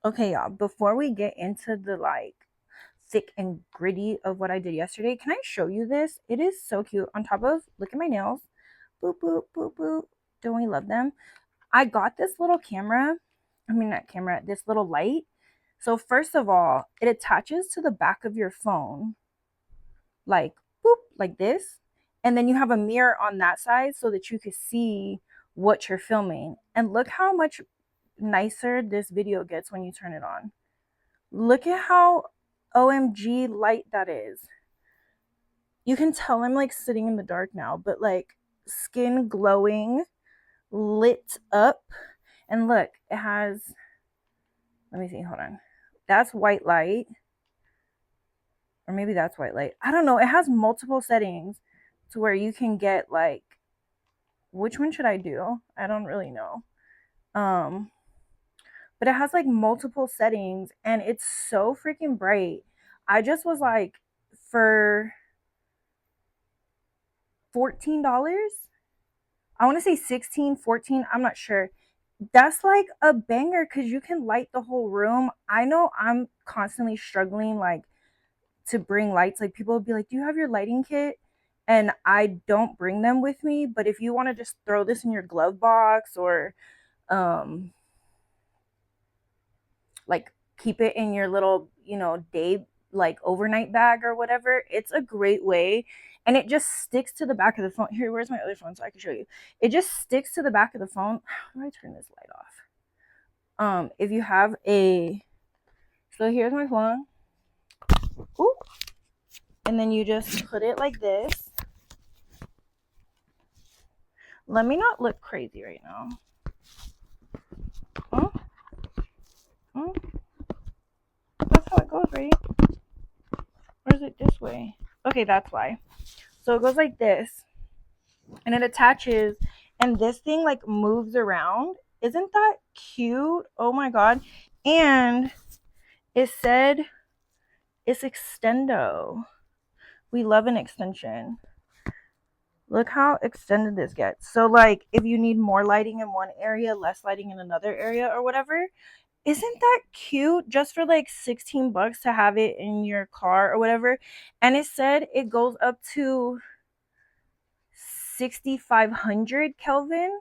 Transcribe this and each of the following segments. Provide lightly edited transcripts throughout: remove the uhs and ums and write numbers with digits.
Okay, y'all, before we get into the like thick and gritty of what I did yesterday, can I show you this? It is so cute. On top of, look at my nails. Boop, boop, boop, boop. Don't we love them? I got this little camera. I mean, not camera, this little light. So, first of all, it attaches to the back of your phone, like boop, like this. And then you have a mirror on that side so that you can see what you're filming. And look how much nicer this video gets when you turn it on. Look at how OMG light that is. You can tell I'm like sitting in the dark now, but like skin glowing, lit up. And look, it has, let me see, hold on. That's white light. Or maybe that's white light. I don't know. It has multiple settings to where you can get like, which one should I do? I don't really know. But it has like multiple settings and it's so freaking bright. I just was like, for $14, I want to say 16, 14, I'm not sure. That's like a banger because you can light the whole room. I know I'm constantly struggling like to bring lights. Like people will be like, do you have your lighting kit? And I don't bring them with me. But if you want to just throw this in your glove box or um like keep it in your little, day like overnight bag or whatever, it's a great way. And it just sticks to the back of the phone. Here, where's my other phone so I can show you? It just sticks to the back of the phone. How do I turn this light off? If you have a, so here's my phone. Ooh. And then you just put it like this. Let me not look crazy right now. Oh, oh. That's how it goes, right? Or is it this way? Okay, that's why. So it goes like this, and it attaches, and this thing like moves around. Isn't that cute? Oh my god. And it said it's extendo. We love an extension. Look how extended this gets. So like if you need more lighting in one area, less lighting in another area or whatever, isn't that cute? Just for like 16 bucks to have it in your car or whatever. And it said it goes up to 6,500 Kelvin.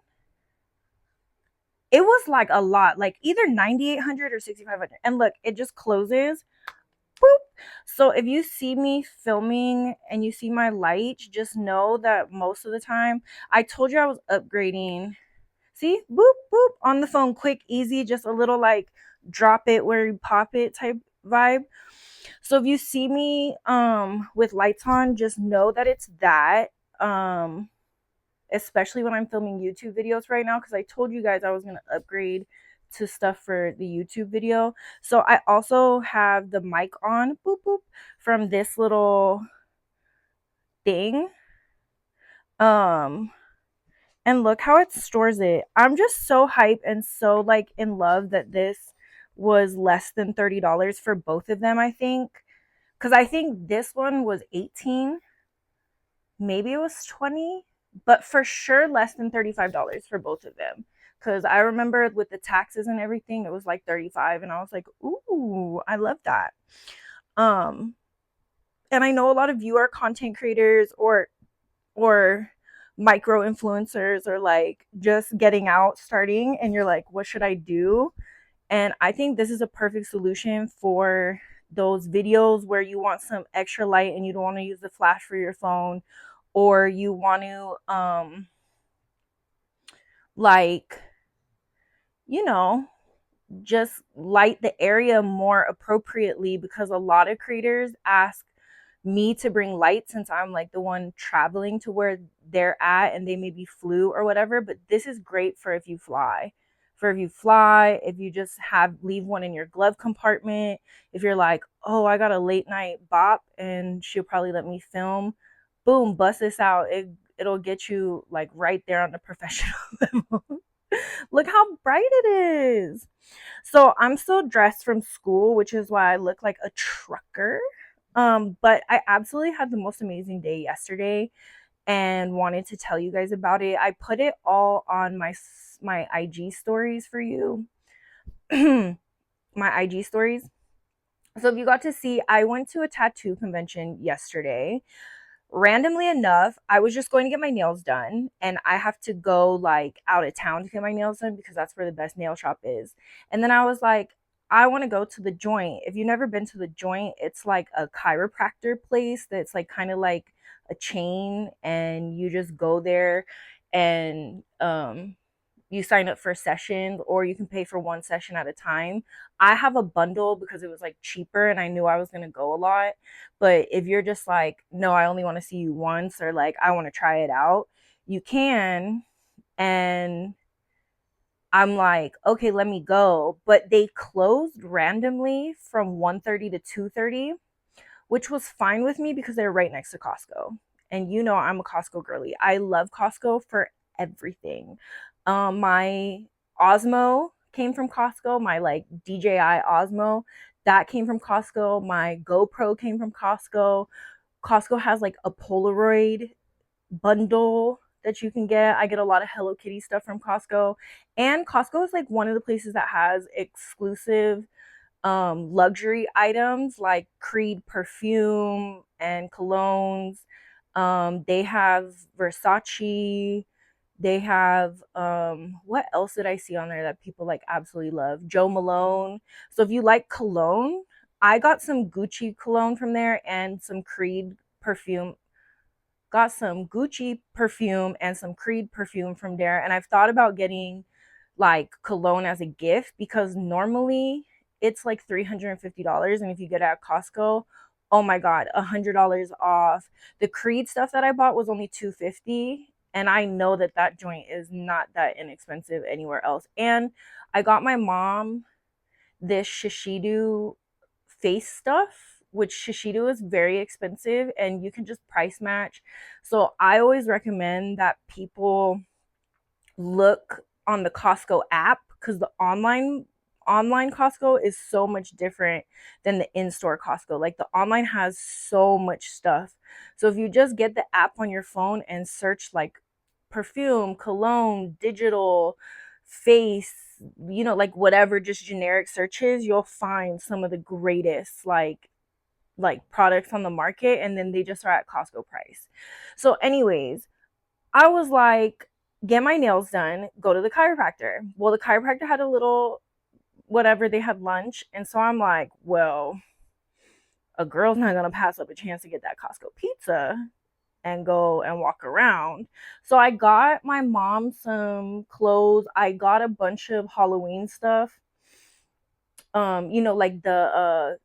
It was like a lot, like either 9,800 or 6,500. And look, it just closes. Boop. So if you see me filming and you see my light, just know that most of the time, I told you I was upgrading. See, boop, boop, on the phone, quick, easy, just a little like drop it where you pop it type vibe. So if you see me with lights on, just know that it's that. Especially when I'm filming YouTube videos right now, because I told you guys I was going to upgrade to stuff for the YouTube video. So I also have the mic on, boop, boop, from this little thing. And look how it stores it. I'm just so hype and so like in love that this was less than $30 for both of them, I think. Because I think this one was 18, maybe it was 20, but for sure less than $35 for both of them. Because I remember with the taxes and everything, it was like 35, and I was like, ooh, I love that. Um, and I know a lot of you are content creators or micro influencers or like just getting out starting, and you're like, what should I do? And I think this is a perfect solution for those videos where you want some extra light and you don't want to use the flash for your phone, or you want to like, you know, just light the area more appropriately, because a lot of creators ask me to bring light since I'm like the one traveling to where they're at and they maybe flew or whatever. But this is great for if you fly. For if you fly, if you just leave one in your glove compartment, if you're like, oh, I got a late night bop and she'll probably let me film, boom, bust this out. It'll get you like right there on the professional level. Look how bright it is. So I'm still dressed from school, which is why I look like a trucker. But I absolutely had the most amazing day yesterday and wanted to tell you guys about it. I put it all on my IG stories for you. my IG stories. So if you got to see, I went to a tattoo convention yesterday. Randomly enough, I was just going to get my nails done, and I have to go like out of town to get my nails done because that's where the best nail shop is. And then I was like, I want to go to the Joint. If you've never been to the Joint, it's like a chiropractor place that's like kind of like a chain, and you just go there and you sign up for sessions, or you can pay for one session at a time. I have a bundle because it was like cheaper and I knew I was going to go a lot. But if you're just like, no, I only want to see you once, or like, I want to try it out, you can. And I'm like, okay, let me go. But they closed randomly from 1:30 to 2:30, which was fine with me because they're right next to Costco. And you know, I'm a Costco girly. I love Costco for everything. My Osmo came from Costco. My like DJI Osmo, that came from Costco. My GoPro came from Costco. Costco has like a Polaroid bundle that you can get. I get a lot of Hello Kitty stuff from Costco. And Costco is like one of the places that has exclusive luxury items like Creed perfume and colognes. They have Versace. They have what else did I see on there that people like absolutely love? Joe Malone. So if you like cologne, I got some Gucci cologne from there and some Creed perfume. Got some Gucci perfume and some Creed perfume from there. And I've thought about getting like cologne as a gift because normally it's like $350. And if you get it at Costco, oh my God, $100 off. The Creed stuff that I bought was only $250. And I know that that joint is not that inexpensive anywhere else. And I got my mom this Shiseido face stuff, which Shiseido is very expensive and you can just price match. So I always recommend that people look on the Costco app because the online Costco is so much different than the in-store Costco. Like the online has so much stuff. So if you just get the app on your phone and search like perfume, cologne, digital, face, you know, like whatever, just generic searches, you'll find some of the greatest like products on the market, and then they just are at Costco price. So anyways, I was like, get my nails done, go to the chiropractor. Well, the chiropractor had a little whatever, they had lunch. And so I'm like, well, a girl's not going to pass up a chance to get that Costco pizza and go and walk around. So I got my mom some clothes. I got a bunch of Halloween stuff. You know, like the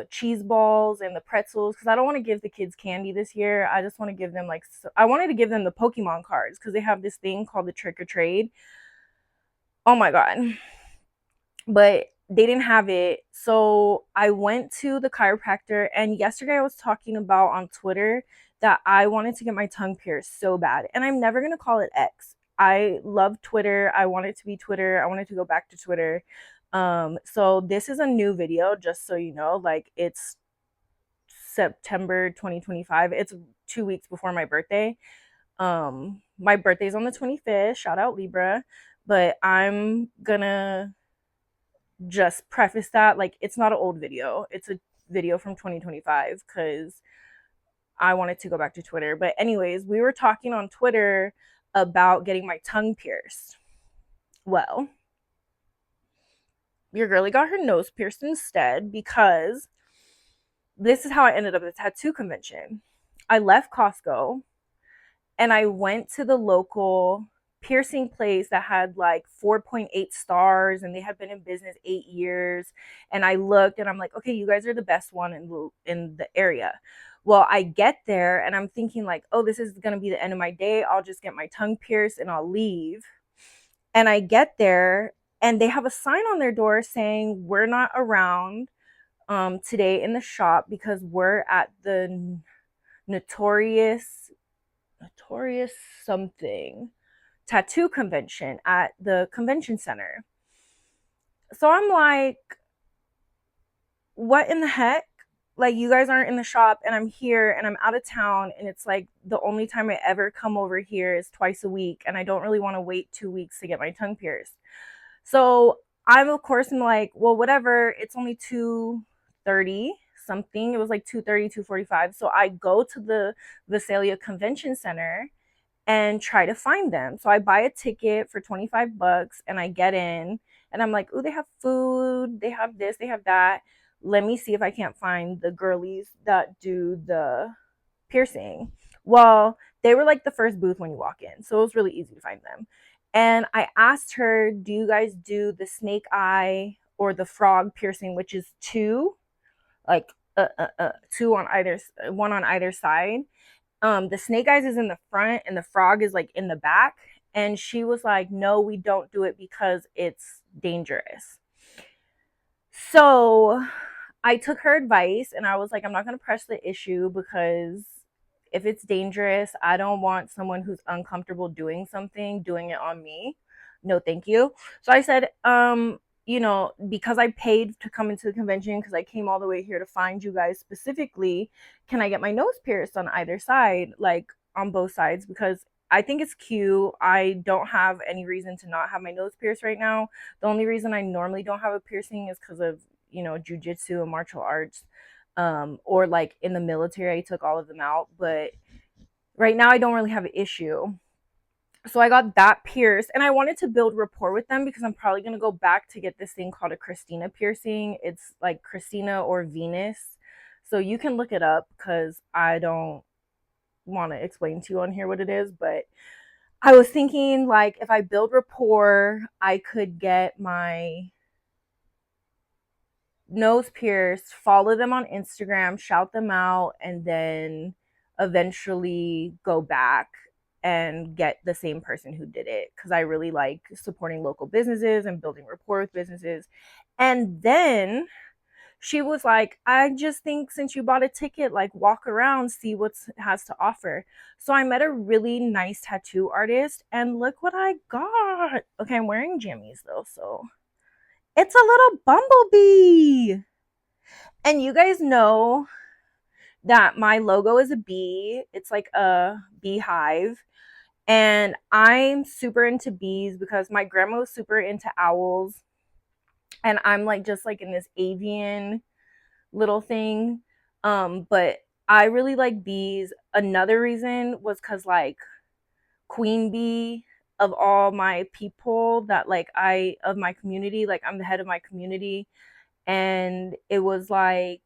cheese balls and the pretzels, because I don't want to give the kids candy this year. I just want to give them like I wanted to give them the Pokemon cards because they have this thing called the trick or trade. Oh my God. But they didn't have it. So I went to the chiropractor, and yesterday I was talking about on Twitter that I wanted to get my tongue pierced so bad. And I'm never going to call it X. I love Twitter. I want it to be Twitter. I wanted to go back to Twitter. So this is a new video, just so you know, like it's September 2025. It's 2 weeks before my birthday. My birthday's on the 25th. Shout out Libra. But I'm gonna just preface that like it's not an old video. It's a video from 2025 because I wanted to go back to Twitter. But anyways, we were talking on Twitter about getting my tongue pierced. Well, your girlie got her nose pierced instead because this is how I ended up at the tattoo convention. I left Costco and I went to the local piercing place that had like 4.8 stars and they had been in business 8 years. And I looked and I'm like, okay, you guys are the best one in the area. Well, I get there and I'm thinking like, oh, this is going to be the end of my day. I'll just get my tongue pierced and I'll leave. And I get there and they have a sign on their door saying we're not around today in the shop because we're at the notorious something tattoo convention at the convention center. So I'm like, what in the heck? Like, you guys aren't in the shop and I'm here and I'm out of town, and it's like the only time I ever come over here is twice a week, and I don't really want to wait 2 weeks to get my tongue pierced. So I'm of course I'm like, well, whatever. It's only 2:30 something. It was like 2:30, 2:45. So I go to the Visalia Convention Center and try to find them. So I buy a ticket for $25 and I get in and I'm like, "Ooh, they have food, they have this, they have that. Let me see if I can't find the girlies that do the piercing." Well, they were like the first booth when you walk in. So it was really easy to find them. And I asked her, "Do you guys do the snake eye or the frog piercing, which is two, like two on either, one on either side?" The snake eyes is in the front and the frog is like in the back. And she was like, "No, we don't do it because it's dangerous." So I took her advice and I was like, I'm not going to press the issue because if it's dangerous, I don't want someone who's uncomfortable doing something doing it on me. No, thank you. So I said, because I paid to come into the convention, because I came all the way here to find you guys specifically, can I get my nose pierced on either side, like on both sides? Because I think it's cute. I don't have any reason to not have my nose pierced right now. The only reason I normally don't have a piercing is because of, jujitsu and martial arts. Or like in the military, I took all of them out. But right now, I don't really have an issue. So I got that pierced and I wanted to build rapport with them because I'm probably going to go back to get this thing called a Christina piercing. It's like Christina or Venus. So you can look it up because I don't want to explain to you on here what it is. But I was thinking, like, if I build rapport, I could get my nose pierced, follow them on Instagram, shout them out, and then eventually go back and get the same person who did it because I really like supporting local businesses and building rapport with businesses. And then she was like, "I just think since you bought a ticket, like walk around, see what has to offer." So I met a really nice tattoo artist and look what I got. Okay, I'm wearing jammies though, so it's a little bumblebee. And you guys know that my logo is a bee. It's like a beehive. And I'm super into bees because my grandma was super into owls. And I'm like just like in this avian little thing. But I really like bees. Another reason was because like queen bee of all my people that like of my community, like I'm the head of my community. And it was like,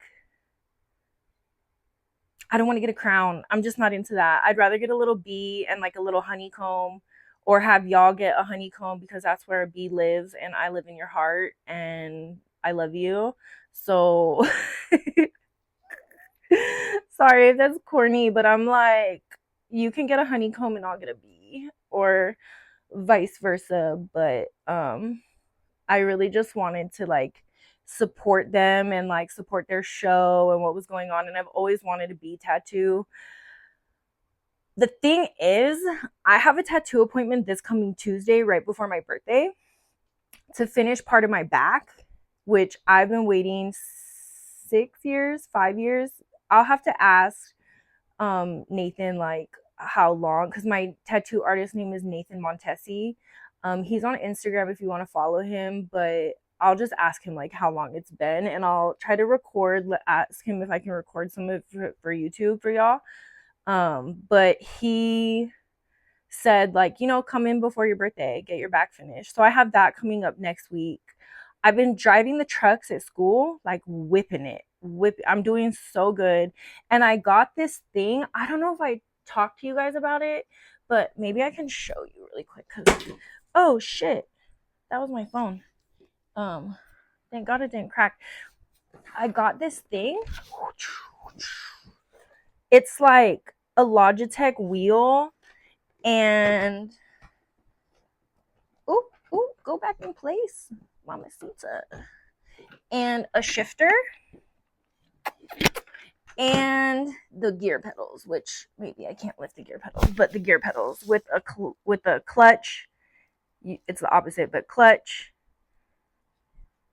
I don't want to get a crown. I'm just not into that. I'd rather get a little bee and like a little honeycomb or have y'all get a honeycomb because that's where a bee lives and I live in your heart and I love you. So sorry if that's corny, but I'm like, you can get a honeycomb and I'll get a bee or vice versa. But I really just wanted to like support them and like support their show and what was going on. And I've always wanted a bee tattoo. The thing is, I have a tattoo appointment this coming Tuesday, right before my birthday, to finish part of my back, which I've been waiting 6 years, 5 years. I'll have to ask Nathan like how long, because my tattoo artist name is Nathan Montesi. He's on Instagram if you want to follow him, but I'll just ask him like how long it's been and I'll try to ask him if I can record some of it for YouTube for y'all. But he said like, come in before your birthday, get your back finished. So I have that coming up next week. I've been driving the trucks at school, like whipping it. I'm doing so good. And I got this thing. I don't know if I talked to you guys about it, but maybe I can show you really quick cuz oh shit. That was my phone. Thank God it didn't crack. I got this thing. It's like a Logitech wheel and go back in place, mamacita. And a shifter and the gear pedals, which maybe I can't lift the gear pedals, but the gear pedals with a clutch. It's the opposite, but clutch,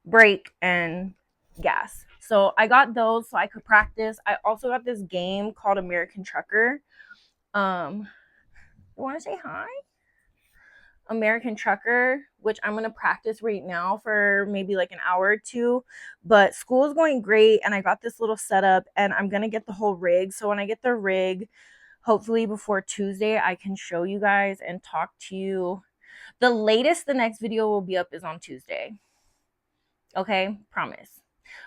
brake, and gas. So I got those so I could practice. I also got this game called American Trucker. You want to say hi? American Trucker, which I'm going to practice right now for maybe like an hour or two. But school is going great, and I got this little setup, and I'm going to get the whole rig. So when I get the rig, hopefully before Tuesday, I can show you guys and talk to you. The latest the next video will be up is on Tuesday. Okay, promise.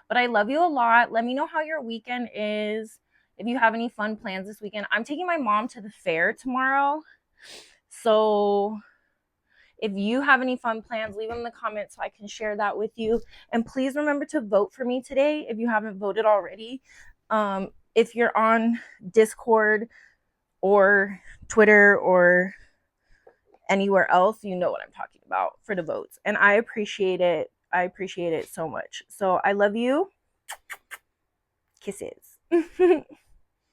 But I love you a lot. Let me know how your weekend is. If you have any fun plans this weekend. I'm taking my mom to the fair tomorrow. So if you have any fun plans, leave them in the comments so I can share that with you. And please remember to vote for me today if you haven't voted already. If you're on Discord or Twitter or anywhere else, you know what I'm talking about for the votes. And I appreciate it. I appreciate it so much. So I love you. Kisses.